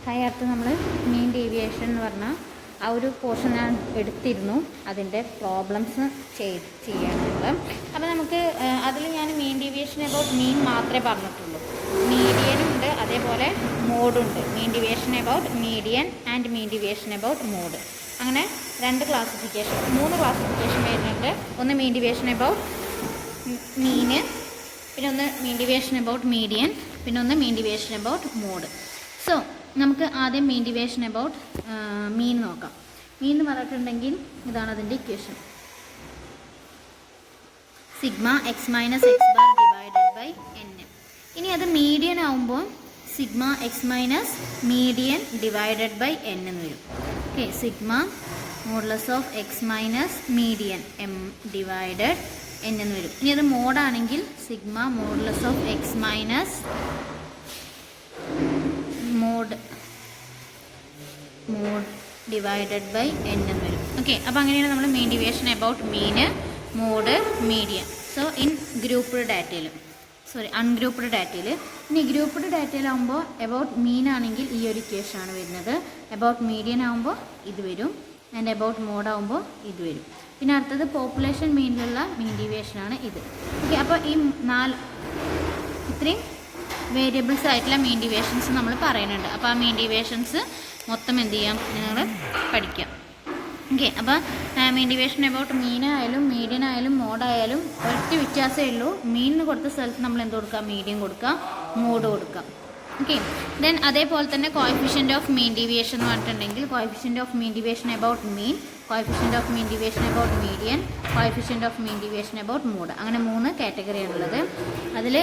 കഴിഞ്ഞ നമ്മൾ mean deviation എന്ന് പറഞ്ഞാൽ ആ ഒരു പോർഷൻ ഞാൻ എടുത്തിരുന്നു, അതിൻ്റെ പ്രോബ്ലംസ് ചെയ്യാനുള്ളത്. അപ്പോൾ നമുക്ക് അതിൽ ഞാൻ മീൻ ഡീവിയേഷൻ അബൌട്ട് മീൻ മാത്രമേ പറഞ്ഞിട്ടുള്ളൂ. മീഡിയനും ഉണ്ട്, അതേപോലെ മോഡുണ്ട്. Mean deviation about median and mean deviation about mode, അങ്ങനെ 3 ക്ലാസിഫിക്കേഷൻ വരുന്നുണ്ട്. ഒന്ന് മീൻ ഡീവിയേഷൻ അബൌട്ട് മീന്, പിന്നെ ഒന്ന് മീൻ ഡീവിയേഷൻ അബൌട്ട് മീഡിയൻ, പിന്നെ ഒന്ന് mean deviation about mode. So നമുക്ക് ആദ്യം മീൻ ഡീവിയേഷൻ അബൌട്ട് മീൻ നോക്കാം. മീൻ എന്ന് പറഞ്ഞിട്ടുണ്ടെങ്കിൽ ഇതാണ് അതിൻ്റെ equation. Sigma x minus X bar divided by n. ഇനി അത് മീഡിയൻ ആവുമ്പോൾ sigma x minus median divided by n എന്ന് വരും. Okay, sigma modulus of X minus median M divided n എന്ന് വരും. ഇനി അത് മോഡാണെങ്കിൽ sigma modulus of X minus mode divided by n എന്ന് വരും. ഓക്കെ, അപ്പോൾ അങ്ങനെയാണ് നമ്മൾ mean deviation about mean, mode, median. So in grouped ഡാറ്റയിൽ, അൺഗ്രൂപ്പ്ഡ് ഡാറ്റയിൽ. ഇനി ഗ്രൂപ്പ്ഡ് ഡാറ്റയിലാവുമ്പോൾ അബൌട്ട് മീൻ ആണെങ്കിൽ ഈ ഒരു ഇക്വേഷനാണ് വരുന്നത്. അബൌട്ട് മീഡിയൻ ആകുമ്പോൾ ഇത് വരും, ആൻഡ് അബൌട്ട് മോഡ് ആകുമ്പോൾ ഇത് വരും. പിന്നെ അടുത്തത് പോപ്പുലേഷൻ മീനിലുള്ള മീൻ ഡീവിയേഷനാണ് ഇത്. ഓക്കെ, അപ്പോൾ ഈ ഇത്രയും വേരിയബിൾസ് ആയിട്ടുള്ള മീൻ ഡീവിയേഷൻസ് നമ്മൾ പറയുന്നുണ്ട്. അപ്പോൾ ആ മീൻ ഡീവിയേഷൻസ് മൊത്തം എന്ത് ചെയ്യാം, നിങ്ങൾ പഠിക്കാം. ഓക്കെ, അപ്പോൾ മീൻ ഡീവിയേഷൻ അബൌട്ട് മീനായാലും മീഡിയൻ ആയാലും മോഡായാലും ഒറ്റ വ്യത്യാസമേ ഉള്ളൂ. മീനിന് കൊടുത്ത സ്ഥലത്ത് നമ്മൾ എന്ത് കൊടുക്കുക, മീഡിയൻ കൊടുക്കുക, മോഡ് കൊടുക്കുക. ഓക്കെ, ദെൻ അതേപോലെ തന്നെ കോഎഫിഷ്യൻ്റ് ഓഫ് മീൻ ഡീവിയേഷൻ എന്ന് പറഞ്ഞിട്ടുണ്ടെങ്കിൽ coefficient of mean deviation about mean, coefficient of mean deviation about median, coefficient of mean deviation about mode, അങ്ങനെ 3 കാറ്റഗറിയാണുള്ളത്. അതിൽ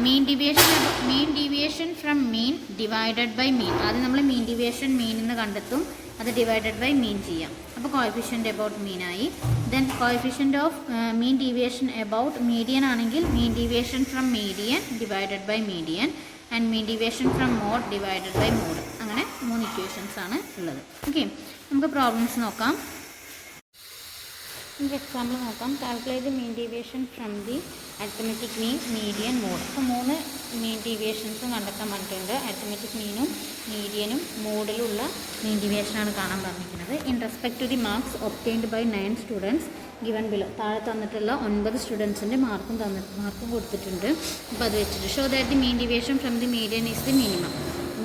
mean deviation from mean divided by mean, ആദ്യം നമ്മൾ mean deviation മീനിൽ നിന്ന് കണ്ടെത്തും, അത് ഡിവൈഡഡ് ബൈ മീൻ ചെയ്യാം. അപ്പോൾ കോഎഫിഷ്യൻ്റ് അബൌട്ട് മീനായി. Then coefficient of mean deviation about median ആണെങ്കിൽ mean deviation from median divided by median and mean deviation from mode divided by mode, അങ്ങനെ 3 ഇക്വേഷൻസ് ആണ് ഉള്ളത്. ഓക്കെ, നമുക്ക് പ്രോബ്ലംസ് നോക്കാം. നമുക്ക് എക്സാമ്പിൾ നോക്കാം. Calculate mean deviation from the arithmetic mean, median, mode. അപ്പോൾ 3 മീൻ ഡീവിയേഷൻസും കണ്ടെത്താൻ പറഞ്ഞിട്ടുണ്ട്. അരിത്മെറ്റിക് മീനും മീഡിയനും മോഡിലുള്ള മീൻ ഡീവിയേഷനാണ് കാണാൻ പറഞ്ഞിരിക്കുന്നത്. In respect to the marks obtained by 9 students given below, താഴെ തന്നിട്ടുള്ള 9 സ്റ്റുഡൻസിൻ്റെ മാർക്കും കൊടുത്തിട്ടുണ്ട്. അപ്പോൾ അത് വെച്ചിട്ട് show that the mean deviation from the median is the minimum.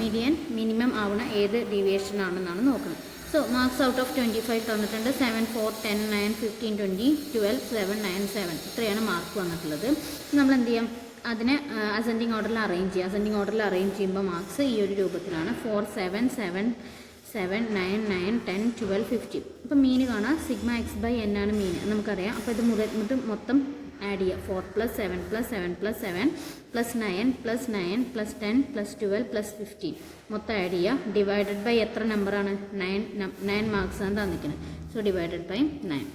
Median minimum ആവുന്ന ഏത് ഡീവിയേഷൻ ആണെന്നാണ് നോക്കുന്നത്. സോ മാർക്സ് ഔട്ട് ഓഫ് 25 തന്നിട്ടുണ്ട്. 7, 4, 10, 9, 15, 20, 12, 7, 9, 7 ഇത്രയാണ് മാർക്ക് വന്നിട്ടുള്ളത്. നമ്മൾ എന്ത് ചെയ്യാം, അതിനെ അസെൻഡിങ് ഓർഡറിൽ അറേഞ്ച് ചെയ്യുക. അസെൻഡിങ് ഓർഡറിൽ അറേഞ്ച് ചെയ്യുമ്പോൾ മാർക്സ് ഈ ഒരു രൂപത്തിലാണ്. 4, 7, 7, 7, 9, 9, 10, 12, 15. അപ്പോൾ മീൻ കാണാം, സിഗ്മ എക്സ് ബൈ എൻ ആണ് മീൻ നമുക്കറിയാം. അപ്പോൾ ഇത് മൊത്തം ആഡ് ചെയ്യുക. 4 + 7 + 7 + 7 + 9 + 9 + 10 + 12 + 15 മൊത്തം ആഡ് ചെയ്യുക. ഡിവൈഡഡ് ബൈ എത്ര നമ്പറാണ്, 9 മാർക്സ് ആണ് തന്നിരിക്കുന്നത്. So divided by 9.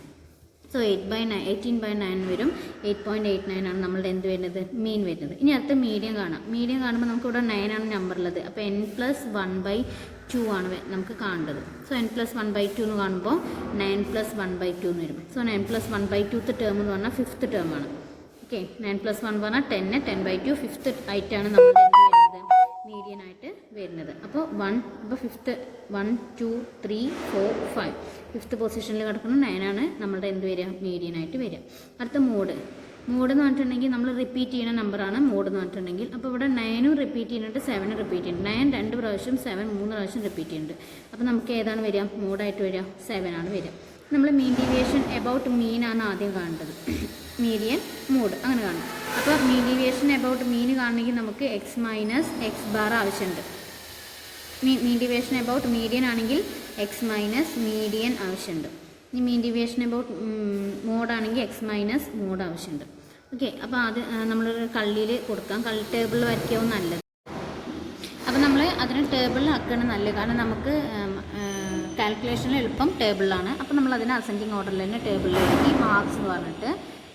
സോ 18/9 വരും. 8.89 ആണ് നമ്മളുടെ എന്ത് വരുന്നത്, മീൻ വരുന്നത്. ഇനി അടുത്ത മീഡിയം കാണാം. മീഡിയം കാണുമ്പോൾ നമുക്കിവിടെ 9 ആണ് നമ്പർ ഉള്ളത്. അപ്പോൾ n+1/2 ആണ് നമുക്ക് കാണേണ്ടത്. സോ n+1/2 എന്ന് കാണുമ്പോൾ 9+1/2 എന്ന് വരും. സോ 9+1/2 ടേം എന്ന് പറഞ്ഞാൽ 5th ടേമാണ്. ഓക്കെ, 9+1 പറഞ്ഞാൽ 10, 10/2 5th ആയിട്ടാണ് നമ്മളുടെ എന്ത് വരുന്നത്, മീഡിയൻ ആയിട്ട് വരുന്നത്. അപ്പോൾ 5th 1, 2, 3, 4, 5 5th പൊസിഷനിൽ കിടക്കുന്ന 9 ആണ് നമ്മളുടെ എന്ത് വരിക, മീഡിയൻ ആയിട്ട് വരിക. അടുത്ത മോഡ് എന്ന് പറഞ്ഞിട്ടുണ്ടെങ്കിൽ നമ്മൾ റിപ്പീറ്റ് ചെയ്യുന്ന നമ്പറാണ് മോഡ് എന്ന് പറഞ്ഞിട്ടുണ്ടെങ്കിൽ. അപ്പോൾ ഇവിടെ 9 റിപ്പീറ്റ് ചെയ്യുന്നുണ്ട്, 7 റിപ്പീറ്റ് ചെയ്യുന്നുണ്ട്. 9 2 പ്രാവശ്യം, 7 3 പ്രാവശ്യം റിപ്പീറ്റ് ചെയ്യുന്നുണ്ട്. അപ്പോൾ നമുക്ക് ഏതാണ് വരിക, മോഡായിട്ട് വരിക, 7 ആണ് വരിക. നമ്മൾ മീൻ ഡീവിയേഷൻ അബൌട്ട് മീൻ ആണ് ആദ്യം കാണേണ്ടത്, മീഡിയൻ, മോഡ് അങ്ങനെ കാണും. അപ്പോൾ മീൻ ഡീവിയേഷൻ അബൌട്ട് മീൻ കാണണമെങ്കിൽ നമുക്ക് എക്സ് മൈനസ് എക്സ് ബാർ ആവശ്യമുണ്ട്. മീൻ ഡീവിയേഷൻ അബൌട്ട് മീഡിയൻ ആണെങ്കിൽ എക്സ് മൈനസ് മീഡിയൻ ആവശ്യമുണ്ട്. ഇനി മീൻ ഡീവിയേഷൻ അബൌട്ട് മോഡാണെങ്കിൽ എക്സ് മൈനസ് മോഡ് ആവശ്യമുണ്ട്. ഓക്കെ, അപ്പോൾ അത് നമ്മളൊരു കള്ളിയിൽ കൊടുക്കാം. കള്ളി ടേബിളിൽ വരയ്ക്കാവും നല്ലത്. അപ്പോൾ നമ്മൾ അതിന് ടേബിളിൽ ആക്കുകയാണ് നല്ലത്. കാരണം നമുക്ക് കാൽക്കുലേഷനിൽ എളുപ്പം ടേബിളിലാണ്. അപ്പോൾ നമ്മൾ അതിന് അസെൻഡിങ് ഓർഡറിൽ തന്നെ ടേബിളിൽ എഴുതി മാർക്സ് എന്ന് പറഞ്ഞിട്ട്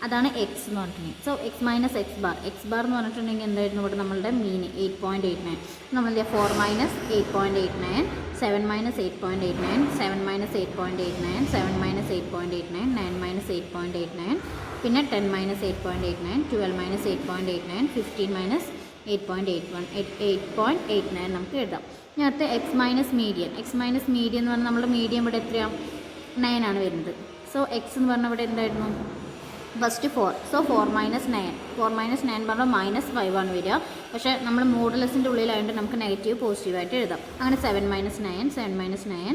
അതാണ് എക്സ് എന്ന് പറഞ്ഞിട്ടുണ്ടെങ്കിൽ. So X minus X bar എന്ന് പറഞ്ഞിട്ടുണ്ടെങ്കിൽ എന്തായിരുന്നു ഇവിടെ നമ്മളുടെ മീൻ 8.89. നമ്മൾ 4 - 8.89, 7 - 8.89, 7 - 8.89, 7 - 8.89, 9 - 8.89, പിന്നെ 10 - 8.89, 12 - 8.89, 15 - 8.89 നമുക്ക് എഴുതാം. ഇനി അടുത്ത എക്സ് മൈനസ് മീഡിയൻ എന്ന് പറഞ്ഞാൽ നമ്മുടെ മീഡിയൻ ഇവിടെ എത്രയാണ് 9 ആണ് വരുന്നത്. സോ എക്സ് എന്ന് പറഞ്ഞാൽ ഇവിടെ എന്തായിരുന്നു ഫസ്റ്റ് 4. സോ 4 - 9 പറഞ്ഞാൽ -5 ആണ് വരിക. പക്ഷേ നമ്മൾ മോഡുലസിൻ്റെ ഉള്ളിലായതുകൊണ്ട് നമുക്ക് നെഗറ്റീവ് പോസിറ്റീവായിട്ട് എഴുതാം. അങ്ങനെ 7 - 9 9 - 9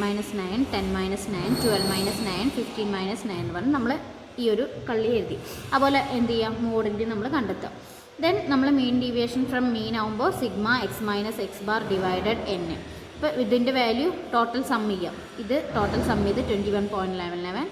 9 - 9 10 - 9 12 - 9 15 - 9 എന്ന് പറഞ്ഞ് നമ്മൾ ഈ ഒരു കള്ളി എഴുതി. അതുപോലെ എന്ത് ചെയ്യാം, മോഡിൻ്റെ നമ്മൾ കണ്ടെത്താം. ദെൻ നമ്മൾ മീൻ ഡീവിയേഷൻ ഫ്രം മീൻ ആകുമ്പോൾ sigma x minus X bar divided n. ഇപ്പോൾ ഇതിൻ്റെ വാല്യൂ ടോട്ടൽ സം ചെയ്യാം. ഇത് ടോട്ടൽ സം ചെയ്ത് 21.11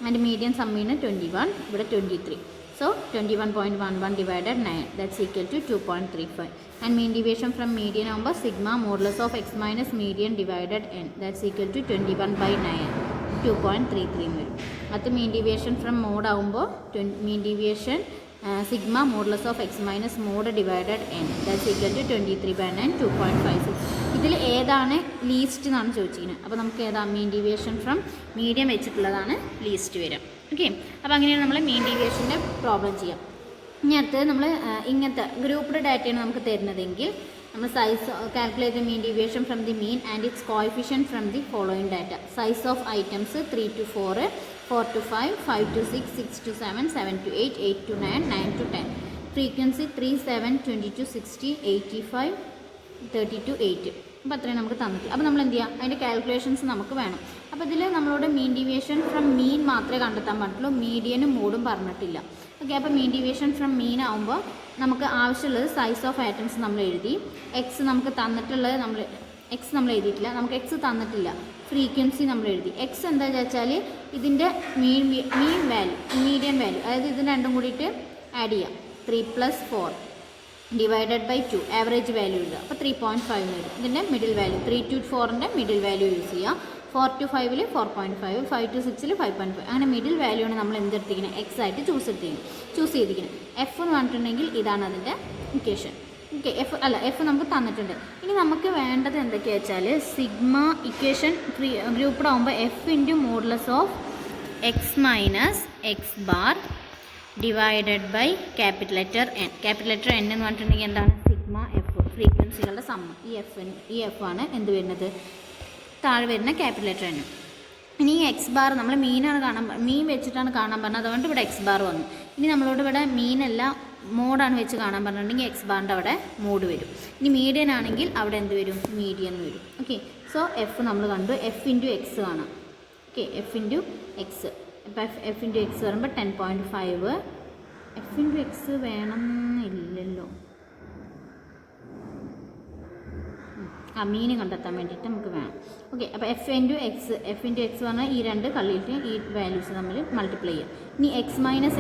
ആൻഡ് മീഡിയൻ സം ചെയ്യുന്ന 21, ഇവിടെ 23. So 21.11 divided 9 that's equal to 2.35. And mean deviation from median ആകുമ്പോൾ sigma modulus of X minus median divided n that's equal to 21/9 2.33 വരും. അത് മീൻ ഡീവിയേഷൻ ഫ്രം മോഡ് ആകുമ്പോൾ mean deviation sigma modulus of X minus mode divided n that's equal to 23/9 2.56. ഇതിൽ ഏതാണ് least എന്നാണ് ചോദിച്ചിരിക്കുന്നത്. അപ്പോൾ നമുക്ക് ഏതാ മീൻ ഡീവിയേഷൻ ഫ്രം മീഡിയം വെച്ചിട്ടുള്ളതാണ് ലീസ്റ്റ് വരിക. ഓക്കെ, അപ്പോൾ അങ്ങനെയാണ് നമ്മൾ മീൻ ഡീവിയേഷൻ്റെ പ്രോബ്ലം ചെയ്യാം. ഇനി അടുത്തത് നമ്മൾ ഇങ്ങനത്തെ ഗ്രൂപ്പ്ഡ് ഡാറ്റയാണ് നമുക്ക് തരുന്നതെങ്കിൽ നമ്മൾ size calculate mean deviation from the mean and it's coefficient from the following data. Size of items 3 to 4, 4 to 5, 5 to 6, 6 to 7, 7 to 8, 8 to 9, 9 to 10. Frequency 3, 7, 20 to 60, 85, 30 to 8. അപ്പോൾ അത്രയും നമുക്ക് തന്നിട്ടില്ല. അപ്പോൾ നമ്മൾ എന്ത് ചെയ്യുക, അതിൻ്റെ കാൽക്കുലേഷൻസ് നമുക്ക് വേണം. അപ്പോൾ ഇതിൽ നമ്മളോട് മീൻ ഡീവിയേഷൻ ഫ്രം മീൻ മാത്രമേ കണ്ടെത്താൻ പറ്റുള്ളൂ, മീഡിയനും മോഡും പറഞ്ഞിട്ടില്ല. ഓക്കെ, അപ്പോൾ മീൻ ഡീവിയേഷൻ ഫ്രം മീൻ ആകുമ്പോൾ നമുക്ക് ആവശ്യമുള്ളത് സൈസ് ഓഫ് ഐറ്റംസ് നമ്മൾ എഴുതി. എക്സ് നമുക്ക് തന്നിട്ടുള്ളത് എക്സ് നമ്മൾ എഴുതിയിട്ടില്ല, നമുക്ക് എക്സ് തന്നിട്ടില്ല. ഫ്രീക്വൻസി നമ്മൾ എഴുതി. എക്സ് എന്താ വെച്ചാൽ ഇതിൻ്റെ മീൻ വാല്യൂ, മീഡിയൻ വാല്യൂ, അതായത് ഇത് രണ്ടും കൂടിയിട്ട് ആഡ് ചെയ്യാം. 3 + 4 ഡിവൈഡഡ് ബൈ 2 ആവറേജ് വാല്യൂ ഇടുക. അപ്പോൾ 3.5 വരും. ഇതിൻ്റെ മിഡിൽ വാല്യൂ 3 to 4ൻ്റെ മിഡിൽ വാല്യൂ യൂസ് ചെയ്യുക. 4 to 5 4.5, 5 to 6 5.5. അങ്ങനെ മിഡിൽ വാല്യൂ ആണ് നമ്മൾ എന്തെടുത്തിരിക്കുന്നത്, എക്സ് ആയിട്ട് ചൂസ് ചെയ്തിരിക്കുന്നത്. എഫ് എന്ന് പറഞ്ഞിട്ടുണ്ടെങ്കിൽ ഇതാണ് അതിൻ്റെ ഇക്വേഷൻ. ഓക്കെ, എഫ് നമുക്ക് തന്നിട്ടുണ്ട്. ഇനി നമുക്ക് വേണ്ടത് എന്തൊക്കെയാ വെച്ചാൽ സിഗ്മ ഇക്വേഷൻ ഗ്രൂപ്പ്ഡ് ആകുമ്പോൾ F into modulus of X minus X bar divided by capital letter N. Capital letter N എന്ന് പറഞ്ഞിട്ടുണ്ടെങ്കിൽ എന്താണ്, സിഗ്മ എഫ്, ഫ്രീക്വൻസികളുടെ സമ്മ്. ഈ എഫ് ആണ് എന്ത് വരുന്നത്, താഴെ വരുന്ന ക്യാപിറ്റൽ ലെറ്റർ എൻ. ഇനി ഈ എക്സ് ബാർ നമ്മൾ മീൻ വെച്ചിട്ടാണ് കാണാൻ പറഞ്ഞത്, അതുകൊണ്ട് ഇവിടെ എക്സ് ബാർ വന്നു. ഇനി നമ്മളോട് ഇവിടെ മീനല്ല മോഡാണ് വെച്ച് കാണാൻ പറഞ്ഞിട്ടുണ്ടെങ്കിൽ എക്സ് ബാറിൻ്റെ അവിടെ മോഡ് വരും. ഇനി മീഡിയൻ ആണെങ്കിൽ അവിടെ എന്ത് വരും, മീഡിയൻ വരും. ഓക്കെ, സോ എഫ് നമ്മൾ കണ്ടു. എഫ് ഇൻറ്റു എക്സ് കാണാം. Okay, F into X. ഇപ്പോൾ എഫ് ഇൻറ്റു എക്സ് പറയുമ്പോൾ 10.5. എഫ് ഇൻറ്റു എക്സ് വേണമെന്നില്ലല്ലോ, മീൻ കണ്ടെത്താൻ വേണ്ടിയിട്ട് നമുക്ക് വേണം. ഓക്കെ, അപ്പോൾ എഫ് ഇൻറ്റു എക്സ് പറഞ്ഞാൽ ഈ രണ്ട് കള്ളിയിട്ട് ഈ വാല്യൂസ് തമ്മിൽ മൾട്ടിപ്ലൈ ചെയ്യുക. ഇനി എക്സ് മൈനസ്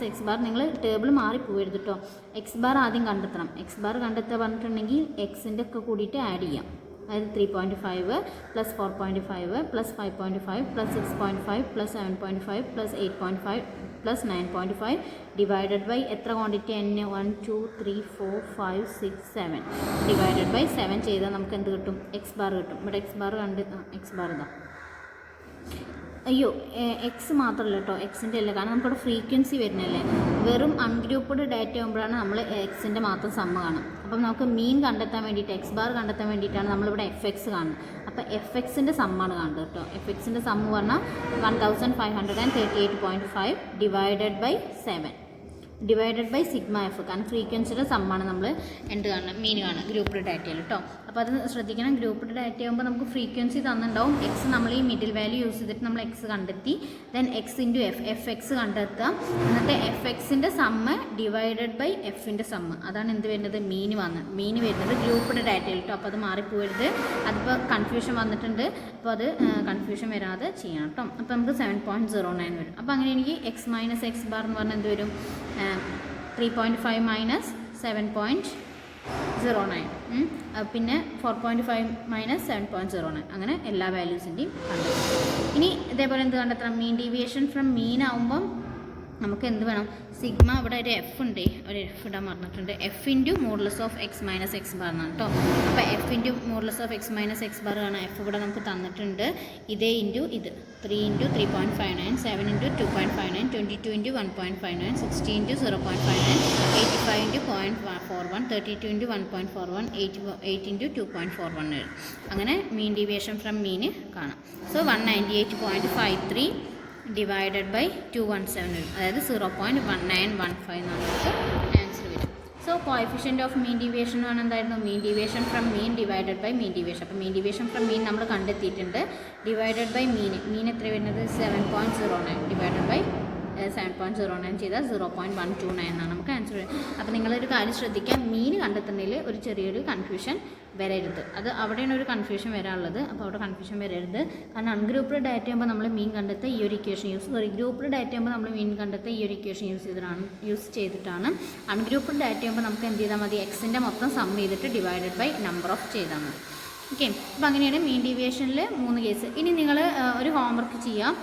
എക്സ് ബാർ നിങ്ങൾ ടേബിൾ മാറിപ്പോകരുത് കേട്ടോ. എക്സ് ബാർ ആദ്യം കണ്ടെത്തണം. എക്സ് ബാർ കണ്ടെത്തുക പറഞ്ഞിട്ടുണ്ടെങ്കിൽ എക്സിൻ്റെ ഒക്കെ കൂടിയിട്ട് ആഡ് ചെയ്യാം. അതായത് 3.5 + 4.5 + 5.5 + 6.5 + 7.5 + 8.5 + 9.5 ഡിവൈഡഡ് ബൈ എത്ര ക്വാണ്ടിറ്റി n 1 2 3 4 5 6 7 ഡിവൈഡഡ് ബൈ 7 ചെയ്താൽ നമുക്ക് എന്ത് കിട്ടും, എക്സ് ബാർ കിട്ടും. ഇവിടെ എക്സ് ബാർ എക്സ് ബാർ ഇതാ. അയ്യോ, എക്സ് മാത്രമല്ല കേട്ടോ, എക്സിൻ്റെ അല്ല, കാരണം നമുക്കിവിടെ ഫ്രീക്വൻസി വരുന്നല്ലേ. വെറും അൺഗ്രൂപ്പ്ഡ് ഡാറ്റ ആകുമ്പോഴാണ് നമ്മൾ എക്സിൻ്റെ മാത്രം സമ്മ് കാണും. അപ്പം നമുക്ക് മീൻ കണ്ടെത്താൻ വേണ്ടിയിട്ട്, എക്സ് ബാർ കണ്ടെത്താൻ വേണ്ടിയിട്ടാണ് നമ്മളിവിടെ എഫ് എക്സ് കാണുന്നത്. അപ്പോൾ എഫ് എക്സിൻ്റെ സമ്മാണ് കാണുന്നത് കേട്ടോ. എഫ് എക്സിൻ്റെ സമ്മ് പറഞ്ഞാൽ 1538.5 divided by 7 divided by sigma F. കാരണം ഫ്രീക്വൻസിയുടെ സമ്മാണ് നമ്മൾ എന്ത് കാണുന്നത്, മീൻ കാണുക ഗ്രൂപ്പ്ഡ് ഡാറ്റയിൽ കേട്ടോ. അപ്പോൾ അത് ശ്രദ്ധിക്കണം. ഗ്രൂപ്പ്ഡ് ഡാറ്റ ആകുമ്പോൾ നമുക്ക് ഫ്രീക്വൻസി തന്നിട്ടുണ്ടാവും. എക്സ് നമ്മൾ ഈ മിഡിൽ വാല്യൂ യൂസ് ചെയ്തിട്ട് നമ്മൾ എക്സ് കണ്ടെത്തി. Then X into F X കണ്ടെത്തുക. എന്നിട്ട് എഫ് എക്സിൻ്റെ സമ്മ് ഡിവൈഡഡ് ബൈ എഫിൻ്റെ സമ്മ്. അതാണ് എന്ത് വരുന്നത്, മീൻ വരുന്നത് ഗ്രൂപ്പ്ഡ് ഡാറ്റയിൽ കേട്ടോ. അപ്പോൾ അത് മാറിപ്പോരുത്. അതിപ്പോൾ കൺഫ്യൂഷൻ വന്നിട്ടുണ്ട്. അപ്പോൾ അത് കൺഫ്യൂഷൻ വരാതെ ചെയ്യണം കേട്ടോ. അപ്പോൾ നമുക്ക് 7.09 വരും. അപ്പോൾ അങ്ങനെ എനിക്ക് എക്സ് മൈനസ് എക്സ് ബാർ എന്ന് പറഞ്ഞാൽ എന്ത് വരും, 3.5 മൈനസ് 7.09, പിന്നെ 4.5 മൈനസ് 7.09. അങ്ങനെ എല്ലാ വാല്യൂസിൻ്റെയും കണ്ടെത്തണം. ഇനി ഇതേപോലെ എന്ത് കണ്ടെത്തണം, മീൻ ഡീവിയേഷൻ ഫ്രം മീൻ ആകുമ്പം നമുക്ക് എന്ത് വേണം, സിഗ്മ ഇവിടെ ഒരു എഫ് ഉണ്ട്, ഒരു എഫ് ഇടാൻ പറഞ്ഞിട്ടുണ്ട്, F into modulus of X minus X bar എന്നാണ് കേട്ടോ. അപ്പോൾ F into modulus of X minus X bar ആണ് എഫ് ഇവിടെ നമുക്ക് തന്നിട്ടുണ്ട്. ഇതേ ഇൻറ്റു ഇത് 3 into 3.59, 7 into 2.59, 22 into 1.59, 60 into 0.59, 85 into 0.41, 32 into 1.41, 8 into 2.41. അങ്ങനെ മീൻ ഡീവിയേഷൻ ഫ്രം മീന് കാണാം. സോ 198.53 ഡിവൈഡഡ് ബൈ 217 വരും, അതായത് 0.1915 എന്നാണ് നമുക്ക് ആൻസർ വരും. So coefficient of mean deviation എന്ന് പറഞ്ഞാൽ എന്തായിരുന്നു, mean deviation from mean divided by mean deviation. അപ്പോൾ മീൻ ഡീവിയേഷൻ ഫ്രം മീൻ നമ്മൾ കണ്ടെത്തിയിട്ടുണ്ട്. ഡിവൈഡഡ് ബൈ മീൻ എത്ര വരുന്നത് 7.09 ഡിവൈഡഡ് ബൈ 7.09 ചെയ്താൽ 0.129 എന്നാണ് നമുക്ക് ആൻസർ വരുന്നത്. അപ്പോൾ നിങ്ങളൊരു കാര്യം ശ്രദ്ധിക്കുക, മീൻ കണ്ടെത്തുന്നതിൽ ഒരു ചെറിയൊരു കൺഫ്യൂഷൻ വരരുത്. അത് അവിടെയാണ് ഒരു കൺഫ്യൂഷൻ വരാനുള്ളത്. അപ്പോൾ അവിടെ കൺഫ്യൂഷൻ വരരുത്. കാരണം അൺഗ്രൂപ്പ്ഡ് ഡാറ്റ ആകുമ്പോൾ നമ്മൾ മീൻ കണ്ടെത്തുക ഈ ഒരു ഇക്വേഷൻ ഗ്രൂപ്പ്ഡ് ഡാറ്റ ആകുമ്പോൾ നമ്മൾ മീൻ കണ്ടെത്തുക ഈ ഒരു ഇക്വേഷൻ യൂസ് ചെയ്തിട്ടാണ്. അൺഗ്രൂപ്പ്ഡ് ഡാറ്റ ആകുമ്പോൾ നമുക്ക് എന്ത് ചെയ്താൽ മതി, എക്സിൻ്റെ മൊത്തം സം ചെയ്തിട്ട് ഡിവൈഡഡ് ബൈ നമ്പർ ഓഫ് ചെയ്താൽ മതി. ഓക്കെ, അപ്പോൾ അങ്ങനെയാണ് മീൻ ഡീവിയേഷനിൽ 3 കേസ്. ഇനി നിങ്ങൾ ഒരു ഹോംവർക്ക് ചെയ്യാം.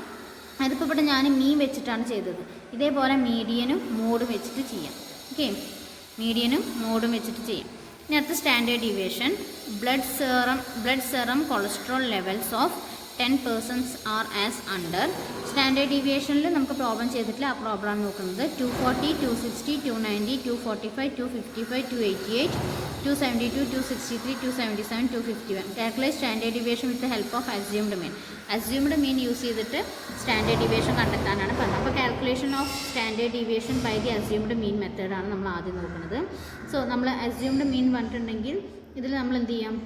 അതിപ്പോൾ ഇവിടെ ഞാൻ മീൻ വെച്ചിട്ടാണ് ചെയ്തത്. ഇതേപോലെ മീഡിയനും മോഡും വെച്ചിട്ട് ചെയ്യാം. ഓക്കെ, മീഡിയനും മോഡും വെച്ചിട്ട് ചെയ്യാം. ഇനി അടുത്ത standard deviation. Blood serum cholesterol levels of 10 persons are as under. Standard ഡീവിയേഷനിൽ നമുക്ക് പ്രോബ്ലം ചെയ്തിട്ടില്ല, ആ പ്രോബ്ലം നോക്കുന്നത് 240, 260, 290, 245, 255, 288, 272, 263, 277, 251. Calculate standard deviation with the help of assumed mean. Assumed mean use ചെയ്തിട്ട് സ്റ്റാൻഡേർഡ് ഡീവിയേഷൻ കണ്ടെത്താനാണ് പറഞ്ഞത്. അപ്പോൾ calculation of standard deviation by the assumed mean മെത്തേഡാണ് നമ്മൾ ആദ്യം നോക്കുന്നത്. സോ നമ്മൾ അസ്യൂംഡ് മീൻ പറഞ്ഞിട്ടുണ്ടെങ്കിൽ ഇതിൽ നമ്മൾ എന്ത് ചെയ്യാം,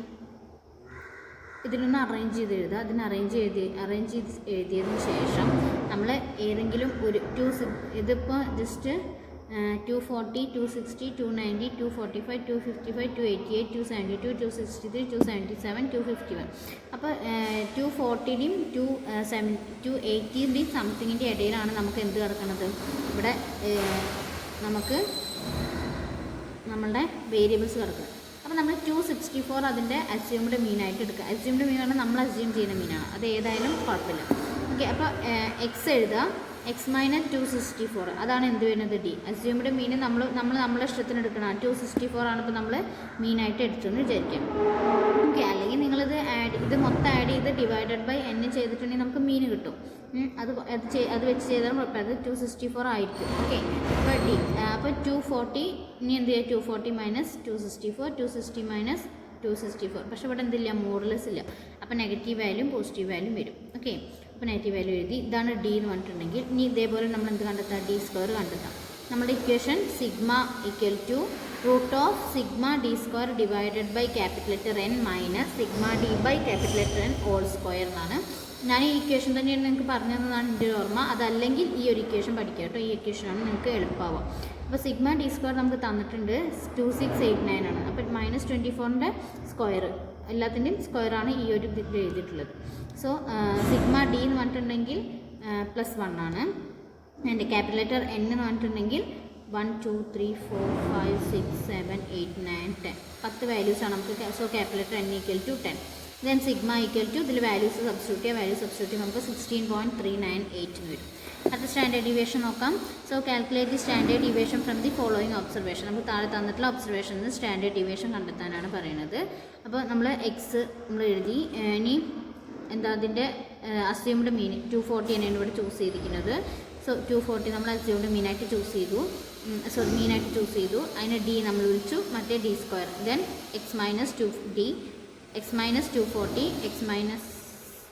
ഇതിലൊന്ന് അറേഞ്ച് ചെയ്ത് എഴുതുക. അതിന് അറേഞ്ച് ചെയ്ത് എഴുതിയതിന് ശേഷം നമ്മൾ ഏതെങ്കിലും ഒരു ഇതിപ്പോൾ ജസ്റ്റ് 240, 260, 290, 245, 255, 288, 272, 263, 277, 251. അപ്പോൾ 240ൻ്റെയും 280ൻ്റെയും സംതിങ്ങിൻ്റെ ഇടയിലാണ് നമുക്ക് എന്ത് കിടക്കുന്നത്, ഇവിടെ നമുക്ക് നമ്മളുടെ വേരിയബിൾസ് കിടക്കുന്നത്. അപ്പോൾ നമ്മൾ 264 അതിൻ്റെ അസ്യൂംഡ് മീനായിട്ട് എടുക്കുക. അസ്യൂംഡ് മീനാണ് നമ്മൾ അസ്യൂം ചെയ്യുന്ന മീനാണ്, അത് ഏതായാലും കുഴപ്പമില്ല. ഓക്കെ, അപ്പോൾ എക്സ് എഴുതുക. എക്സ് മൈനസ് 264 അതാണ് എന്ത് വരുന്നത്, ഡി. അസ്യൂംഡ് മീൻ നമ്മളെ ഇഷ്ടത്തിന് എടുക്കണം. 264 ആണ് ഇപ്പോൾ നമ്മൾ മീനായിട്ട് എടുത്തെന്ന് വിചാരിക്കാം. ഓക്കെ, അല്ലെങ്കിൽ നിങ്ങളിത് ഇത് മൊത്തം ആഡ് ചെയ്ത് ഡിവൈഡഡ് ബൈ n ചെയ്തിട്ടുണ്ടെങ്കിൽ നമുക്ക് മീൻ കിട്ടും. അത് വെച്ച് ചെയ്താൽ കുഴപ്പമില്ല, അത് 264 ആയിരിക്കും. ഓക്കെ, അപ്പോൾ ഡി. അപ്പോൾ 240 ഇനി എന്ത് ചെയ്യുക, 240 മൈനസ് 264, 260 മൈനസ് 264. പക്ഷേ ഇവിടെ എന്തില്ല, മോഡുലസ് ഇല്ല. അപ്പോൾ നെഗറ്റീവ് വാല്യൂം പോസിറ്റീവ് വാല്യൂം വരും. ഓക്കെ, അപ്പോൾ നെഗറ്റീവ് വാല്യൂ എഴുതി. ഇതാണ് ഡി എന്ന് പറഞ്ഞിട്ടുണ്ടെങ്കിൽ ഇനി ഇതേപോലെ നമ്മൾ എന്ത് കണ്ടെത്താം, ഡി സ്ക്വയർ കണ്ടെത്താം. നമ്മുടെ equation sigma equal to root of sigma D square divided by capital letter N minus sigma D by capital letter N whole square എന്നാണ്. ഞാൻ ഈ ഇക്വേഷൻ തന്നെയാണ് നിങ്ങൾക്ക് പറഞ്ഞു തന്നതാണ് എൻ്റെ ഒരു ഓർമ്മ. അതല്ലെങ്കിൽ ഈ ഒരു ഇക്വേഷൻ പഠിക്കുക കേട്ടോ, ഈ ഇക്വേഷനാണ് നിങ്ങൾക്ക് എളുപ്പമാവുക. അപ്പോൾ സിഗ്മ ഡി സ്ക്വയർ നമുക്ക് തന്നിട്ടുണ്ട് 2689 ആണ്. അപ്പോൾ -24ൻ്റെ സ്ക്വയർ എല്ലാത്തിൻ്റെയും സ്ക്വയറാണ് ഈ ഒരു ഇതിൽ എഴുതിയിട്ടുള്ളത്. സോ സിഗ്മ ഡി എന്ന് പറഞ്ഞിട്ടുണ്ടെങ്കിൽ +1 ആണ്. എൻ്റെ ക്യാപിറ്റൽ ലെറ്റർ എൻ എന്ന് പറഞ്ഞിട്ടുണ്ടെങ്കിൽ 1 2 3 4 5 6 7 8 9 10 10 വാല്യൂസാണ് നമുക്ക്. So capital letter N equal to 10. Then sigma equal to ഇതിൽ വാല്യൂസ് സബ്സ്റ്റിറ്റ്യൂട്ട് ചെയ്യുക. വാല്യൂ സബ്സ്റ്റിറ്റ്യൂട്ട് നമുക്ക് 16.398 എന്ന് വരും. അടുത്ത സ്റ്റാൻഡേർഡ് ഡീവിയേഷൻ നോക്കാം. So calculate the standard deviation from the following observation. നമുക്ക് താഴെ തന്നിട്ടുള്ള ഒബ്സർവേഷനിൽ നിന്ന് സ്റ്റാൻഡേർഡ് ഡീവിയേഷൻ കണ്ടെത്താനാണ് പറയുന്നത്. അപ്പോൾ നമ്മൾ എക്സ് നമ്മൾ എഴുതി. ഇനി എന്താ അതിൻ്റെ അസ്യൂംഡ് മീൻ 240 തന്നെയാണ് ഇവിടെ ചൂസ് ചെയ്തിരിക്കുന്നത്. സോ 240 നമ്മൾ അസ്യൂംഡ് മീനായിട്ട് ചൂസ് ചെയ്തു. മീനായിട്ട് ചൂസ് ചെയ്തു. അതിന് ഡി നമ്മൾ വിളിച്ചു, മറ്റേ D square. Then X minus 240 X minus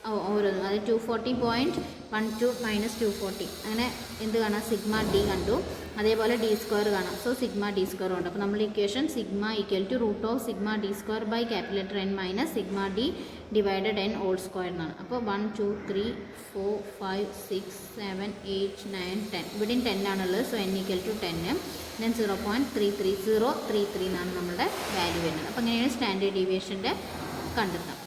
ഓരോന്നും, അത് 240.12 മൈനസ് 240 അങ്ങനെ എന്ത് കാണാം, സിഗ്മ ഡി കണ്ടു. അതേപോലെ ഡി സ്ക്വയർ കാണാം. സോ സിഗ്മ ഡി സ്ക്വയർ ഉണ്ട്. അപ്പോൾ നമ്മൾ equation sigma equal to root of sigma D square by capital letter N minus sigma D divided N whole square എന്നാണ്. അപ്പോൾ 1 2 3 4 5 6 7 8 9 10 ഇവിടെയും 10 ആണുള്ളത്. So N equal to 10. Then 0.33033 എന്നാണ് നമ്മുടെ വാല്യൂ വരുന്നത്. അപ്പോൾ അങ്ങനെയാണ് സ്റ്റാൻഡേർഡ് ഡീവിയേഷൻ്റെ കണ്ടെത്താം.